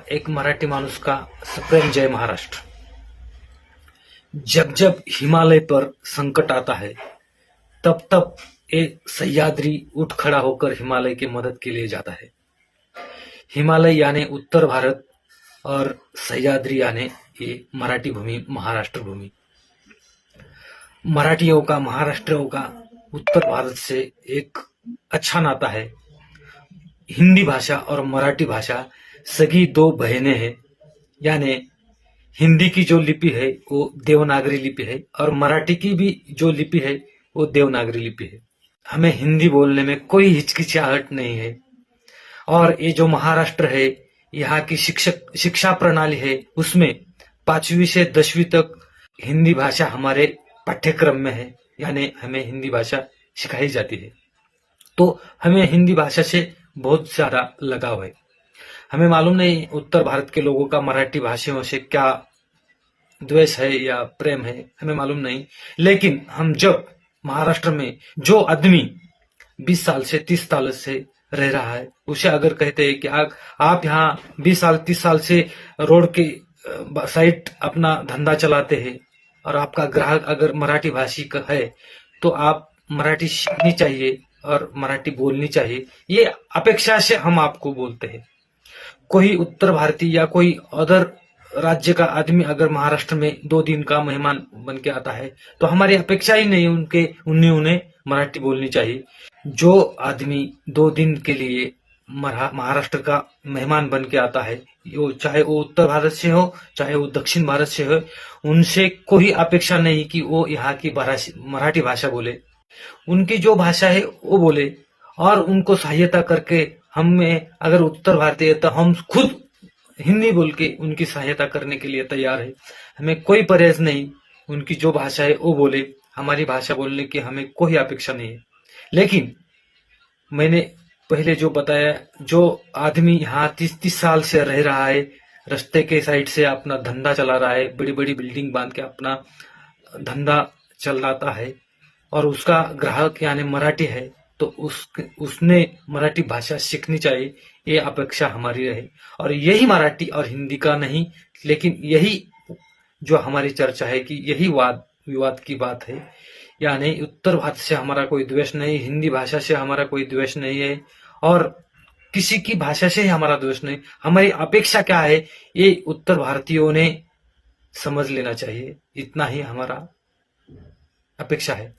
एक मराठी माणूस का सप्रेम जय महाराष्ट्र। जब जब हिमालय पर संकट आता है तब तब एक सह्याद्री उठ खड़ा होकर हिमालय की मदद के लिए जाता है। हिमालय यानी उत्तर भारत और सह्याद्री यानी ये मराठी भूमि, महाराष्ट्र भूमि। मराठियों का, महाराष्ट्रियों का उत्तर भारत से एक अच्छा नाता है। हिंदी भाषा और मराठी भाषा सगी दो बहनें हैं। यानी हिंदी की जो लिपि है वो देवनागरी लिपि है और मराठी की भी जो लिपि है वो देवनागरी लिपि है। हमें हिंदी बोलने में कोई हिचकिचाहट नहीं है। और ये जो महाराष्ट्र है, यहाँ की शिक्षा प्रणाली है, उसमें 5वीं से 10वीं तक हिंदी भाषा हमारे पाठ्यक्रम में है। यानी हमें हिंदी भाषा सिखाई जाती है, तो हमें हिंदी भाषा से बहुत ज्यादा लगाव है। हमें मालूम नहीं उत्तर भारत के लोगों का मराठी भाषियों से क्या द्वेष है या प्रेम है, हमें मालूम नहीं। लेकिन हम जब महाराष्ट्र में जो आदमी 20 साल से 30 साल से रह रहा है, उसे अगर कहते हैं कि आप यहाँ 20 साल 30 साल से रोड के साइड अपना धंधा चलाते हैं और आपका ग्राहक अगर मराठी भाषी का है, तो आप मराठी सीखनी चाहिए और मराठी बोलनी चाहिए, ये अपेक्षा से हम आपको बोलते हैं। कोई उत्तर भारतीय या कोई अदर राज्य का आदमी अगर महाराष्ट्र में 2 दिन का मेहमान बन के आता है, तो हमारी अपेक्षा ही नहीं उन्हें मराठी बोलनी चाहिए। जो आदमी 2 दिन के लिए महाराष्ट्र का मेहमान बन के आता है, चाहे वो उत्तर भारत से हो चाहे वो दक्षिण भारत से हो, उनसे कोई अपेक्षा नहीं कि वो यहाँ की मराठी भाषा बोले। उनकी जो भाषा है वो बोले और उनको सहायता करके, हमें अगर उत्तर भारतीय है तो हम खुद हिंदी बोल के उनकी सहायता करने के लिए तैयार है। हमें कोई परहेज नहीं, उनकी जो भाषा है वो बोले, हमारी भाषा बोलने की हमें कोई अपेक्षा नहीं है। लेकिन मैंने पहले जो बताया, जो आदमी यहाँ 30 साल से रह रहा है, रास्ते के साइड से अपना धंधा चला रहा है, बड़ी बड़ी बिल्डिंग बांध के अपना धंधा चलाता है और उसका ग्राहक यानी मराठी है, तो उसने मराठी भाषा सीखनी चाहिए, ये अपेक्षा हमारी रहे। और यही मराठी और हिंदी का नहीं, लेकिन यही जो हमारी चर्चा है कि यही वाद विवाद की बात है। यानी उत्तर भारत से हमारा कोई द्वेष नहीं, हिंदी भाषा से हमारा कोई द्वेष नहीं है और किसी की भाषा से ही हमारा द्वेष नहीं। हमारी अपेक्षा क्या है, ये उत्तर भारतीयों ने समझ लेना चाहिए। इतना ही हमारा अपेक्षा है।